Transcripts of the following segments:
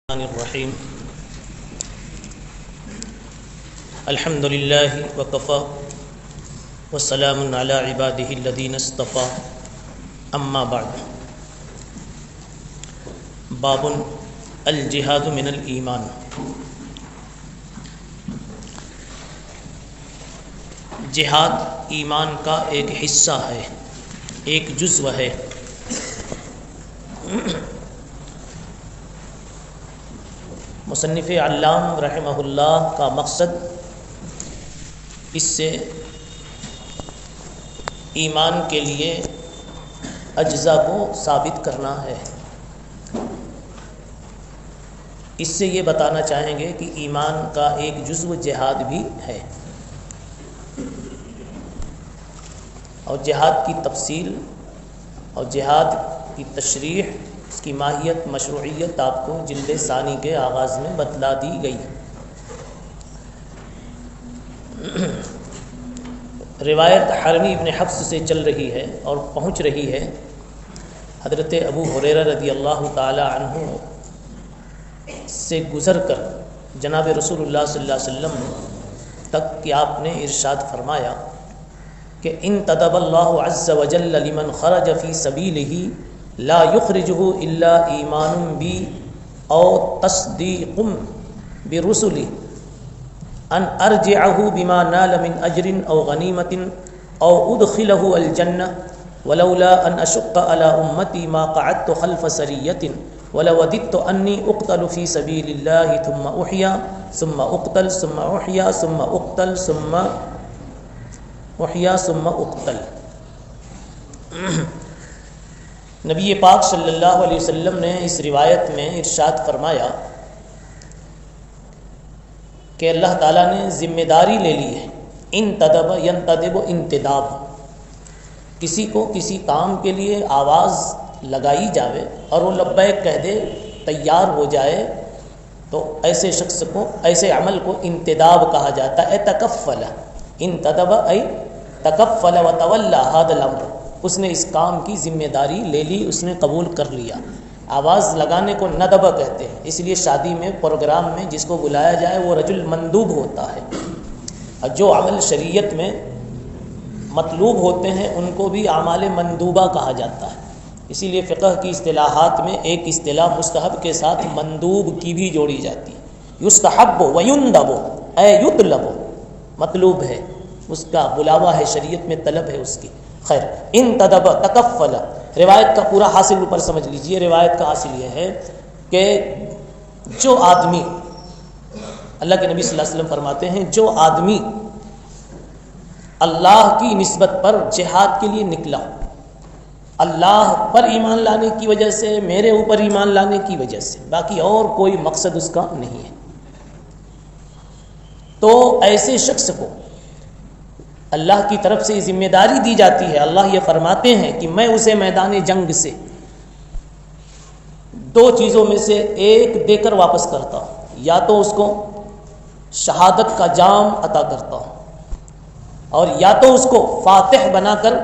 الرحیم الحمد للہ وکفی والسلام علی عبادہ الذین اصطفی اما بعد باب الجہاد من الایمان۔ جہاد ایمان کا ایک حصہ ہے، ایک جزو ہے۔ مصنف علام رحمہ اللہ کا مقصد اس سے ایمان کے لیے اجزاء کو ثابت کرنا ہے۔ اس سے یہ بتانا چاہیں گے کہ ایمان کا ایک جزو جہاد بھی ہے، اور جہاد کی تفصیل اور جہاد کی تشریح، اس کی ماہیت، مشروعیت آپ کو جلد ثانی کے آغاز میں بتلا دی گئی۔ روایت حرمی ابن حفص سے چل رہی ہے اور پہنچ رہی ہے حضرت ابو ہریرہ رضی اللہ تعالی عنہ سے گزر کر جناب رسول اللہ صلی اللہ علیہ وسلم تک کہ آپ نے ارشاد فرمایا کہ انتدب اللہ عز وجل لمن خرج فی سبیلہ لا یخرجہ الا ایمان بی او تصدیق برسلی ان ارجعہ بما نال من اجر او غنیمت او ادخلہ الجنہ ولولا ان اشق علی امتی ما قعدت خلف سریۃ ولوددت انی اقتل فی سبیل اللہ ثم احیا ثم اقتل ثم احیا ثم اقتل ثم احیا ثم اقتل۔ نبی پاک صلی اللہ علیہ وسلم نے اس روایت میں ارشاد فرمایا کہ اللہ تعالیٰ نے ذمہ داری لے لی ہے، انتدب ینتدب انتداب، کسی کو کسی کام کے لیے آواز لگائی جاوے اور وہ لبیک کہہ دے، تیار ہو جائے، تو ایسے شخص کو، ایسے عمل کو انتداب کہا جاتا ہے۔ تکفل، انتدب ای تکفل وتولی ھذا الامر، اس نے اس کام کی ذمہ داری لے لی، اس نے قبول کر لیا۔ آواز لگانے کو ندبہ کہتے ہیں، اس لیے شادی میں، پروگرام میں جس کو بلایا جائے وہ رجل مندوب ہوتا ہے، اور جو عمل شریعت میں مطلوب ہوتے ہیں ان کو بھی اعمال مندوبہ کہا جاتا ہے۔ اسی لیے فقہ کی اصطلاحات میں ایک اصطلاح مستحب کے ساتھ مندوب کی بھی جوڑی جاتی ہے۔ یستحب ویندب اے یطلب، مطلوب ہے، اس کا بلاوا ہے، شریعت میں طلب ہے اس کی۔ خیر، انتدب تکفل، روایت کا پورا حاصل اوپر سمجھ لیجئے۔ روایت کا حاصل یہ ہے کہ جو آدمی، اللہ کے نبی صلی اللہ علیہ وسلم فرماتے ہیں، جو آدمی اللہ کی نسبت پر جہاد کے لیے نکلا، اللہ پر ایمان لانے کی وجہ سے، میرے اوپر ایمان لانے کی وجہ سے، باقی اور کوئی مقصد اس کا نہیں ہے، تو ایسے شخص کو اللہ کی طرف سے ذمہ داری دی جاتی ہے۔ اللہ یہ فرماتے ہیں کہ میں اسے میدان جنگ سے دو چیزوں میں سے ایک دے کر واپس کرتا ہوں، یا تو اس کو شہادت کا جام عطا کرتا ہوں، اور یا تو اس کو فاتح بنا کر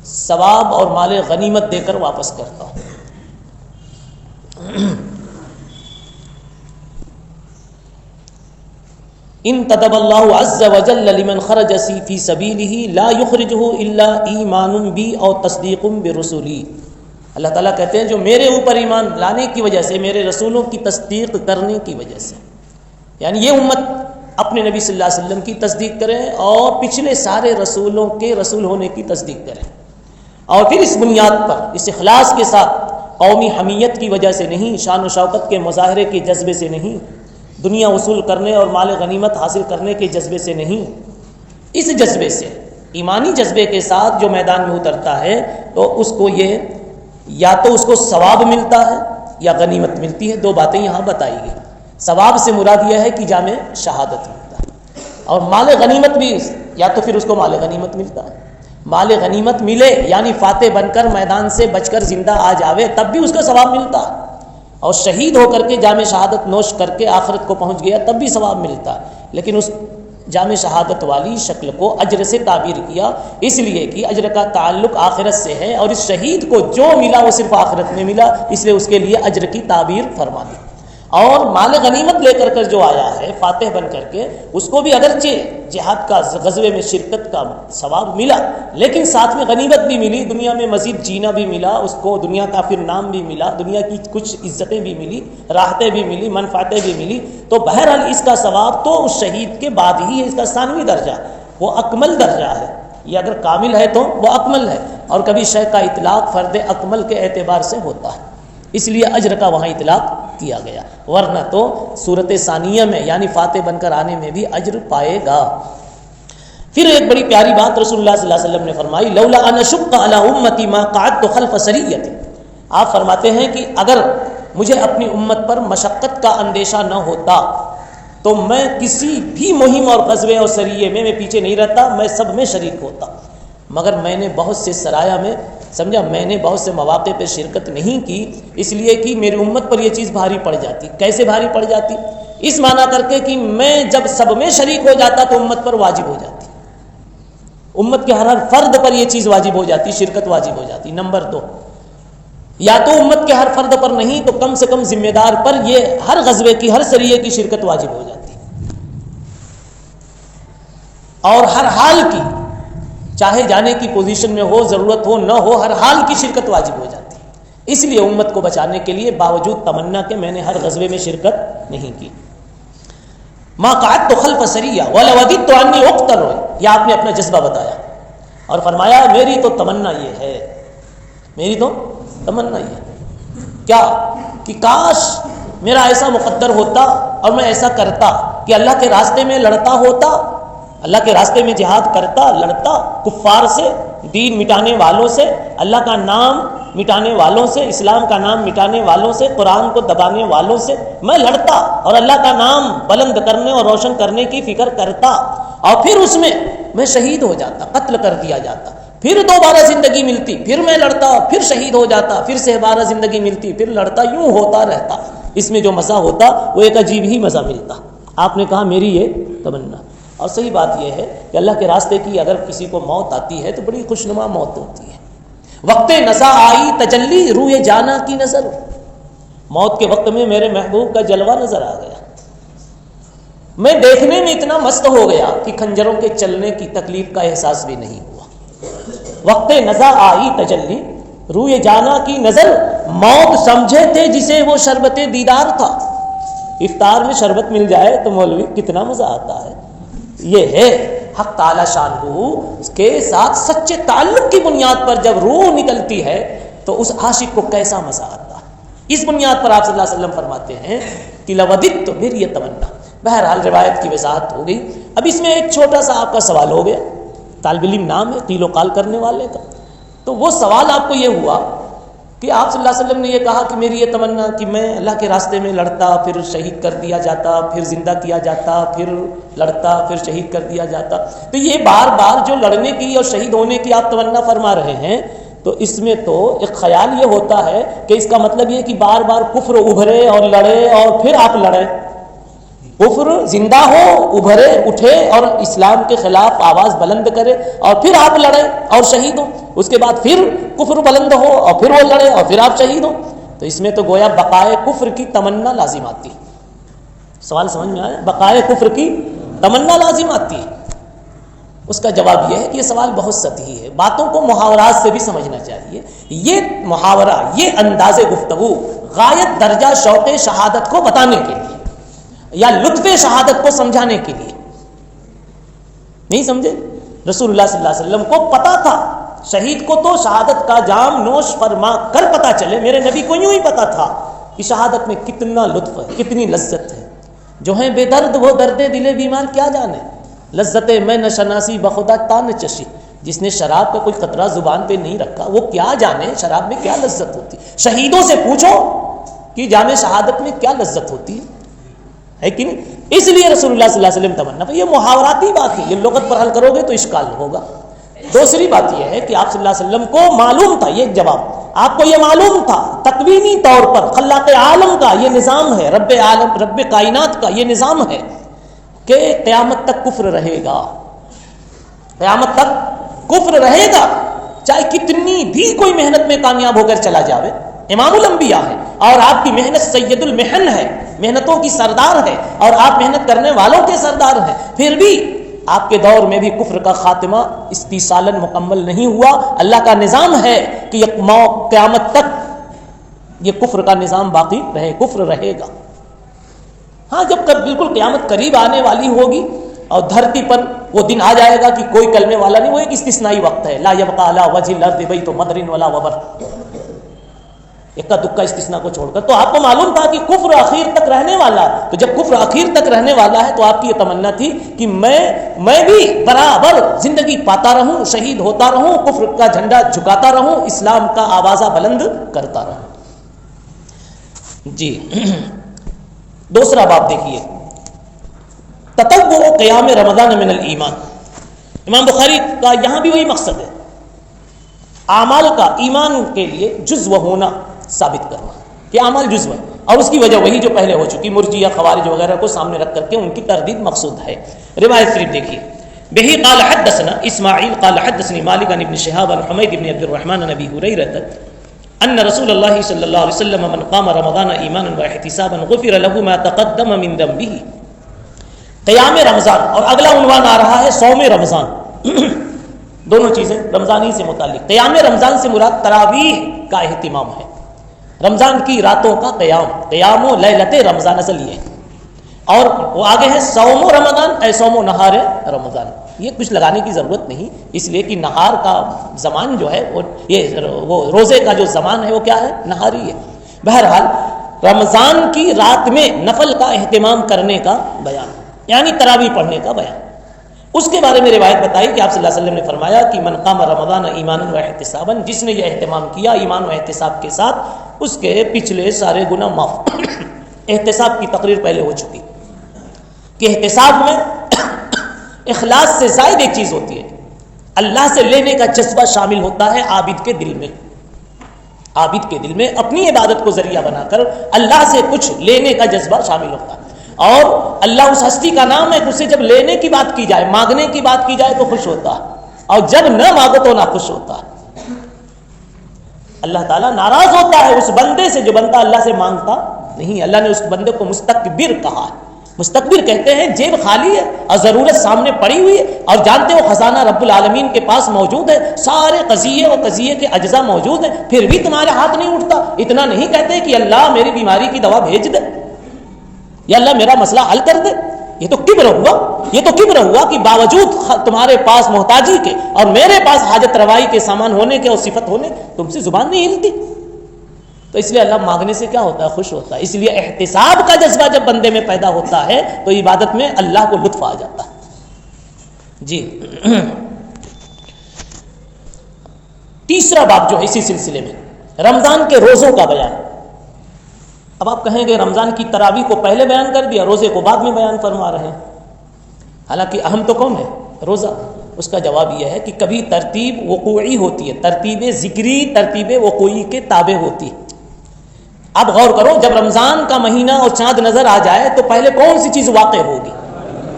ثواب اور مال غنیمت دے کر واپس کرتا ہوں۔ انتدب اللہ عز وجل لمن خرج فی سبیلہ لا یخرجہ الا ایمان بی او تصدیق برسولی۔ اللہ تعالیٰ کہتے ہیں جو میرے اوپر ایمان لانے کی وجہ سے، میرے رسولوں کی تصدیق کرنے کی وجہ سے، یعنی یہ امت اپنے نبی صلی اللہ علیہ وسلم کی تصدیق کرے اور پچھلے سارے رسولوں کے رسول ہونے کی تصدیق کرے، اور پھر اس بنیاد پر، اس اخلاص کے ساتھ، قومی حمیت کی وجہ سے نہیں، شان و شوکت کے مظاہرے کے جذبے سے نہیں، دنیا وصول کرنے اور مال غنیمت حاصل کرنے کے جذبے سے نہیں، اس جذبے سے، ایمانی جذبے کے ساتھ جو میدان میں اترتا ہے، تو اس کو یہ یا تو اس کو ثواب ملتا ہے یا غنیمت ملتی ہے۔ دو باتیں یہاں بتائی گئی۔ ثواب سے مراد یہ ہے کہ جامع شہادت ملتا ہے، اور مال غنیمت بھی، یا تو پھر اس کو مال غنیمت ملتا ہے، مال غنیمت ملے یعنی فاتح بن کر میدان سے بچ کر زندہ آ جاوے تب بھی اس کا ثواب ملتا ہے، اور شہید ہو کر کے جامع شہادت نوش کر کے آخرت کو پہنچ گیا تب بھی ثواب ملتا ہے۔ لیکن اس جامع شہادت والی شکل کو اجر سے تعبیر کیا، اس لیے کہ اجر کا تعلق آخرت سے ہے، اور اس شہید کو جو ملا وہ صرف آخرت میں ملا، اس لیے اس کے لیے اجر کی تعبیر فرما دی۔ اور مال غنیمت لے کر جو آیا ہے فاتح بن کر کے، اس کو بھی اگرچہ جہاد کا غزوے میں شرکت کا ثواب ملا، لیکن ساتھ میں غنیمت بھی ملی، دنیا میں مزید جینا بھی ملا، اس کو دنیا کا پھر نام بھی ملا، دنیا کی کچھ عزتیں بھی ملی، راحتیں بھی ملی، منفعتیں بھی ملی۔ تو بہرحال اس کا ثواب تو اس شہید کے بعد ہی ہے، اس کا ثانوی درجہ، وہ اکمل درجہ ہے، یہ اگر کامل ہے تو وہ اکمل ہے، اور کبھی شے کا اطلاق فرد اکمل کے اعتبار سے ہوتا ہے، اس لیے اجر کا وہاں اطلاق کیا گیا، ورنہ تو صورت ثانیہ میں یعنی فاتح بن کر آنے میں بھی اجر پائے گا۔ پھر ایک بڑی پیاری بات رسول اللہ صلی اللہ علیہ وسلم نے فرمائی، لولا ان اشق علی امتی ما قعدت خلف سریۃ۔ آپ فرماتے ہیں کہ اگر مجھے اپنی امت پر مشقت کا اندیشہ نہ ہوتا تو میں کسی بھی مہم اور غزوے اور سریے میں پیچھے نہیں رہتا، میں سب میں شریک ہوتا، مگر میں نے بہت سے سرایا میں سمجھا، میں نے بہت سے مواقع پہ شرکت نہیں کی، اس لیے کہ میری امت پر یہ چیز بھاری پڑ جاتی۔ کیسے بھاری پڑ جاتی؟ اس معنی کر کے کہ میں جب سب میں شریک ہو جاتا تو امت پر واجب ہو جاتی، امت کے ہر فرد پر یہ چیز واجب ہو جاتی، شرکت واجب ہو جاتی۔ نمبر 2، یا تو امت کے ہر فرد پر نہیں تو کم سے کم ذمہ دار پر یہ ہر غزوے کی ہر سریے کی شرکت واجب ہو جاتی، اور ہر حال کی، چاہے جانے کی پوزیشن میں ہو، ضرورت ہو نہ ہو، ہر حال کی شرکت واجب ہو جاتی۔ اس لیے امت کو بچانے کے لیے باوجود تمنا کہ میں نے ہر غزوے میں شرکت نہیں کی، ما قعدت خلف سریہ ولوددت انی اقتل، یہ آپ نے اپنا جذبہ بتایا اور فرمایا میری تو تمنا یہ ہے، میری تو تمنا یہ ہے کیا کہ کاش میرا ایسا مقدر ہوتا اور میں ایسا کرتا کہ اللہ کے راستے میں لڑتا ہوتا، اللہ کے راستے میں جہاد کرتا، لڑتا کفار سے، دین مٹانے والوں سے، اللہ کا نام مٹانے والوں سے، اسلام کا نام مٹانے والوں سے، قرآن کو دبانے والوں سے میں لڑتا اور اللہ کا نام بلند کرنے اور روشن کرنے کی فکر کرتا، اور پھر اس میں میں شہید ہو جاتا، قتل کر دیا جاتا، پھر دوبارہ زندگی ملتی، پھر میں لڑتا، پھر شہید ہو جاتا، پھر سے دوبارہ زندگی ملتی، پھر لڑتا، یوں ہوتا رہتا۔ اس میں جو مزہ ہوتا وہ ایک عجیب ہی مزہ ملتا۔ آپ نے کہا میری یہ تمنا، اور صحیح بات یہ ہے کہ اللہ کے راستے کی اگر کسی کو موت آتی ہے تو بڑی خوشنما موت ہوتی ہے۔ وقت نزا آئی تجلی روئے جانا کی نظر، موت کے وقت میں میرے محبوب کا جلوہ نظر آ گیا، میں دیکھنے میں اتنا مست ہو گیا کہ خنجروں کے چلنے کی تکلیف کا احساس بھی نہیں ہوا۔ وقت نزا آئی تجلی روئے جانا کی نظر، موت سمجھے تھے جسے وہ شربت دیدار تھا۔ افطار میں شربت مل جائے تو مولوی کتنا مزہ آتا ہے۔ یہ ہے حق تعالی شانہ کے ساتھ سچے تعلق کی بنیاد پر جب روح نکلتی ہے تو اس عاشق کو کیسا مزہ آتا ہے۔ اس بنیاد پر آپ صلی اللہ علیہ وسلم فرماتے ہیں کہ لوددت، میری یہ تمنا۔ بہرحال روایت کی وضاحت ہو گئی۔ اب اس میں ایک چھوٹا سا آپ کا سوال ہو گیا، طالب علم نام ہے قیل و قال کرنے والے کا، تو وہ سوال آپ کو یہ ہوا کہ آپ صلی اللہ علیہ وسلم نے یہ کہا کہ میری یہ تمنا کہ میں اللہ کے راستے میں لڑتا، پھر شہید کر دیا جاتا، پھر زندہ کیا جاتا، پھر لڑتا، پھر شہید کر دیا جاتا، تو یہ بار بار جو لڑنے کی اور شہید ہونے کی آپ تمنا فرما رہے ہیں، تو اس میں تو ایک خیال یہ ہوتا ہے کہ اس کا مطلب یہ کہ بار بار کفر ابھرے اور لڑے اور پھر آپ لڑیں، کفر زندہ ہو، ابھرے، اٹھے اور اسلام کے خلاف آواز بلند کرے اور پھر آپ لڑیں اور شہید ہوں، اس کے بعد پھر کفر بلند ہو اور پھر وہ لڑے اور پھر آپ شہید ہوں، تو اس میں تو گویا بقائے کفر کی تمنا لازم آتی ہے۔ سوال سمجھ میں آیا؟ بقائے کفر کی تمنا لازم آتی ہے۔ اس کا جواب یہ ہے کہ یہ سوال بہت سطحی ہے، باتوں کو محاورات سے بھی سمجھنا چاہیے۔ یہ محاورہ، یہ انداز گفتگو غایت درجہ شوق شہادت کو بتانے کے لیے یا لطف شہادت کو سمجھانے کے لیے نہیں سمجھے؟ رسول اللہ صلی اللہ علیہ وسلم کو پتا تھا، شہید کو تو شہادت کا جام نوش فرما کر پتا چلے، میرے نبی کو یوں ہی پتا تھا کہ شہادت میں کتنا لطف ہے، کتنی لذت ہے۔ جو ہیں بے درد وہ درد دل بیمار کیا جانے، لذت میں نہ شناسی بخدا تا نہ چشی۔ جس نے شراب کا کوئی قطرہ زبان پہ نہیں رکھا وہ کیا جانے شراب میں کیا لذت ہوتی۔ شہیدوں سے پوچھو کہ جام شہادت میں کیا لذت ہوتی ہے کہ نہیں؟ اس لیے رسول اللہ صلی اللہ علیہ وسلم تمنا، یہ محاوراتی بات ہے، یہ لغت پر حل کرو گے تو اشکال ہوگا۔ دوسری بات یہ ہے کہ آپ صلی اللہ علیہ وسلم کو معلوم تھا، یہ جواب آپ کو یہ معلوم تھا تکوینی طور پر خلاق عالم کا یہ نظام ہے، رب عالم رب کائنات کا یہ نظام ہے کہ قیامت تک کفر رہے گا، قیامت تک کفر رہے گا، چاہے کتنی بھی کوئی محنت میں کامیاب ہو کر چلا جاوے، امام الانبیاء ہے اور آپ کی محنت سید المحن ہے، محنتوں کی سردار ہے اور آپ محنت کرنے والوں کے سردار ہیں، پھر بھی آپ کے دور میں بھی کفر کا خاتمہ استیصالاً مکمل نہیں ہوا۔ اللہ کا نظام ہے کہ قیامت تک یہ کفر کا نظام باقی رہے، کفر رہے گا۔ ہاں جب بالکل قیامت قریب آنے والی ہوگی اور دھرتی پر وہ دن آ جائے گا کہ کوئی کلمے والا نہیں، وہ ایک استثنائی وقت ہے، لا یبقى علی وجہ الارض بیت مدر ولا وبر، اکا دکا استثناء کو چھوڑ کر۔ تو آپ کو معلوم تھا کہ کفر آخر تک رہنے والا ہے، تو جب کفر آخر تک رہنے والا ہے تو آپ کی یہ تمنا تھی کہ میں بھی برابر زندگی پاتا رہوں، شہید ہوتا رہوں، کفر کا جھنڈا جھکاتا رہوں، اسلام کا آوازہ بلند کرتا رہوں۔ جی دوسرا باب دیکھیے، تطوع قیام رمضان من الایمان۔ امام بخاری کا یہاں بھی وہی مقصد ہے، اعمال کا ایمان کے لیے جزو ہونا ثابت کرنا کہ اعمال جزو ہے، اور اس کی وجہ وہی جو پہلے ہو چکی، مرجیہ خوارج وغیرہ کو سامنے رکھ کر کے ان کی تردید مقصود ہے۔ روایت شریف دیکھیے، بہی قال حدثنا اسماعیل قال حدثني مالک عن ابن شهاب عن حمید بن عبد الرحمن عن ابی ہریرہ ان رسول اللہ صلی اللہ علیہ وسلم من قام رمضان ایمانا واحتسابا غفر له ما تقدم من ذنبه۔ قیام رمضان، اور اگلا عنوان آ رہا ہے صوم رمضان، دونوں چیزیں رمضان ہی سے متعلق۔ قیام رمضان سے مراد تراویح کا اہتمام ہے، رمضان کی راتوں کا قیام و لیلت رمضان اصل یہ ہے، اور وہ آگے ہے صوم و رمضان اے صوم و نہار رمضان۔ یہ کچھ لگانے کی ضرورت نہیں، اس لیے کہ نہار کا زمان جو ہے وہ روزے کا جو زمان ہے وہ کیا ہے، نہاری ہے۔ بہرحال رمضان کی رات میں نفل کا اہتمام کرنے کا بیان، یعنی تراویح پڑھنے کا بیان۔ اس کے بارے میں روایت بتائی کہ آپ صلی اللہ علیہ وسلم نے فرمایا کہ من قام رمضان ایمانا و احتسابا، جس نے یہ اہتمام کیا ایمان و احتساب کے ساتھ، اس کے پچھلے سارے گناہ معاف۔ احتساب کی تقریر پہلے ہو چکی کہ احتساب میں اخلاص سے زائد ایک چیز ہوتی ہے، اللہ سے لینے کا جذبہ شامل ہوتا ہے عابد کے دل میں، عابد کے دل میں اپنی عبادت کو ذریعہ بنا کر اللہ سے کچھ لینے کا جذبہ شامل ہوتا ہے، اور اللہ اس ہستی کا نام ہے کہ اسے جب لینے کی بات کی جائے، مانگنے کی بات کی جائے تو خوش ہوتا ہے، اور جب نہ مانگو تو نہ خوش ہوتا ہے۔ اللہ تعالیٰ ناراض ہوتا ہے اس بندے سے جو بندہ اللہ سے مانگتا نہیں۔ اللہ نے اس بندے کو مستکبر کہا ہے۔ مستکبر کہتے ہیں جیب خالی ہے اور ضرورت سامنے پڑی ہوئی ہے، اور جانتے ہو خزانہ رب العالمین کے پاس موجود ہے، سارے قضیے و قضیے کے اجزاء موجود ہیں، پھر بھی تمہارے ہاتھ نہیں اٹھتا۔ اتنا نہیں کہتے کہ اللہ میری بیماری کی دوا بھیج دے یا اللہ میرا مسئلہ حل کر دے۔ یہ تو کبر ہوا، یہ تو کبر ہوا کہ باوجود تمہارے پاس محتاجی کے اور میرے پاس حاجت روائی کے سامان ہونے کے اور صفت ہونے، تم سے زبان نہیں ہلتی۔ تو اس لیے اللہ مانگنے سے کیا ہوتا ہے، خوش ہوتا ہے۔ اس لیے احتساب کا جذبہ جب بندے میں پیدا ہوتا ہے تو عبادت میں اللہ کو لطف آ جاتا ہے۔ جی تیسرا باب جو ہے اسی سلسلے میں رمضان کے روزوں کا بیان۔ اب آپ کہیں گے رمضان کی تراویح کو پہلے بیان کر دیا، روزے کو بعد میں بیان فرما رہے ہیں، حالانکہ اہم تو کون ہے، روزہ۔ اس کا جواب یہ ہے کہ کبھی ترتیب وقوعی ہوتی ہے، ترتیب ذکری ترتیب وقوعی کے تابع ہوتی ہے۔ اب غور کرو، جب رمضان کا مہینہ اور چاند نظر آ جائے تو پہلے کون سی چیز واقع ہوگی،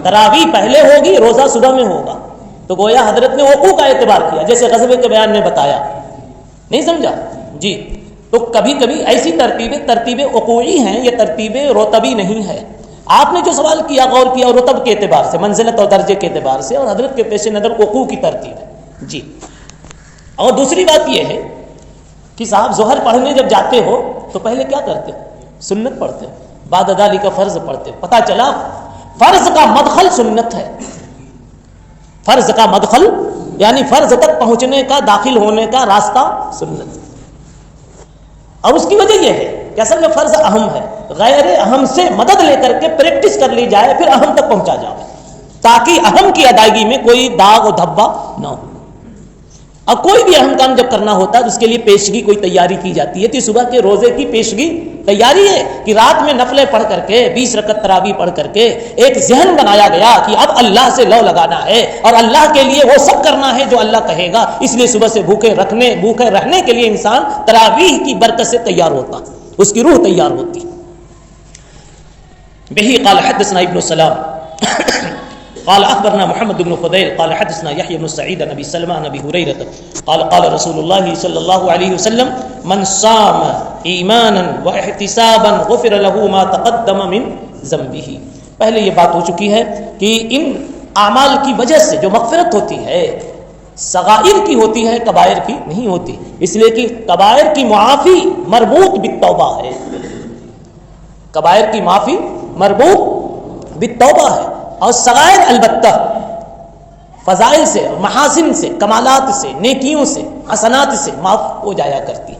تراویح پہلے ہوگی، روزہ صبح میں ہوگا۔ تو گویا حضرت نے وقوع کا اعتبار کیا، جیسے غزوے کے بیان میں بتایا، نہیں سمجھا جی؟ تو کبھی کبھی ایسی ترتیبیں وقوعی ہیں، یہ ترتیب رتبی نہیں ہے۔ آپ نے جو سوال کیا غور کیا رتب کے اعتبار سے، منزلت اور درجے کے اعتبار سے، اور حضرت کے پیش نظر وقوع کی ترتیب ہے جی۔ اور دوسری بات یہ ہے کہ صاحب ظہر پڑھنے جب جاتے ہو تو پہلے کیا کرتے ہو، سنت پڑھتے ہو، بعد ادالی کا فرض پڑھتے ہو۔ پتہ چلا فرض کا مدخل سنت ہے، فرض کا مدخل یعنی فرض تک پہنچنے کا، داخل ہونے کا راستہ سنت ہے۔ اور اس کی وجہ یہ ہے کہ اصل میں فرض اہم ہے، غیر اہم سے مدد لے کر کے پریکٹس کر لی جائے، پھر اہم تک پہنچا جائے، تاکہ اہم کی ادائیگی میں کوئی داغ و دھبا نہ ہو۔ اور کوئی بھی اہم کام جب کرنا ہوتا ہے تو اس کے لیے پیشگی کوئی تیاری کی جاتی ہے۔ تو صبح کے روزے کی پیشگی تیاری ہے کہ رات میں نفلیں پڑھ کر کے 20 رکعت تراویح پڑھ کر کے ایک ذہن بنایا گیا کہ اب اللہ سے لو لگانا ہے اور اللہ کے لیے وہ سب کرنا ہے جو اللہ کہے گا۔ اس لیے صبح سے بھوکے رہنے کے لیے انسان تراویح کی برکت سے تیار ہوتا، اس کی روح تیار ہوتی۔ بہی قال حدثنا ابن سلام قال اخبرنا محمد بن فضيل قال حدثنا يحيى بن سعيد عن ابي سلمة عن ابي هريرة قال قال رسول الله صلى الله عليه وسلم من صام ایمانا واحتسابا غفر له ما تقدم من ذنبه. پہلے یہ بات ہو چکی ہے کہ ان اعمال کی وجہ سے جو مغفرت ہوتی ہے صغائر کی ہوتی ہے، کبائر کی نہیں ہوتی، اس لیے کہ کبائر کی معافی مربوط بالتوبہ ہے. کبائر کی معافی مربوط بالتوبہ ہے، اور صغائر البتہ فضائل سے، محاسن سے، کمالات سے، نیکیوں سے، حسنات سے معاف ہو جایا کرتی.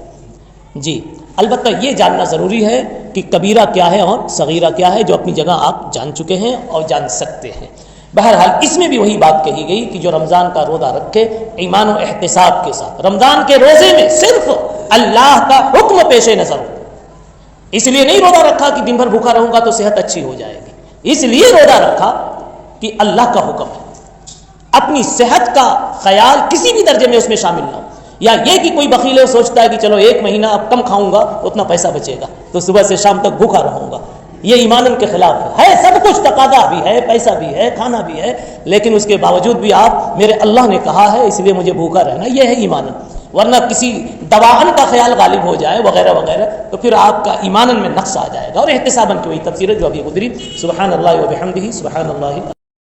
جی البتہ یہ جاننا ضروری ہے کہ کبیرہ کیا ہے اور صغیرہ کیا ہے، جو اپنی جگہ آپ جان چکے ہیں اور جان سکتے ہیں. بہرحال اس میں بھی وہی بات کہی گئی کہ جو رمضان کا روزہ رکھے ایمان و احتساب کے ساتھ، رمضان کے روزے میں صرف اللہ کا حکم پیش نظر ہو. اس لیے نہیں روزہ رکھا کہ دن بھر بھوکا رہوں گا تو صحت اچھی ہو جائے گی، اس لیے روزہ رکھا کہ اللہ کا حکم ہے. اپنی صحت کا خیال کسی بھی درجے میں اس میں شامل نہ ہو، یا یہ کہ کوئی بخیل سوچتا ہے کہ چلو ایک مہینہ اب کم کھاؤں گا اتنا پیسہ بچے گا تو صبح سے شام تک بھوکا رہوں گا. یہ ایمان کے خلاف ہے. سب کچھ تقاضا بھی ہے، پیسہ بھی ہے، کھانا بھی ہے، لیکن اس کے باوجود بھی آپ میرے اللہ نے کہا ہے اس لیے مجھے بھوکا رہنا، یہ ہے ایمان. ورنہ کسی دواعن کا خیال غالب ہو جائے وغیرہ وغیرہ تو پھر آپ کا ایمان میں نقص آ جائے گا. اور احتساباً کی وہی تفسیر ہے جو ابھی گزری. سبحان اللہ و بحمدہ، سبحان اللہ.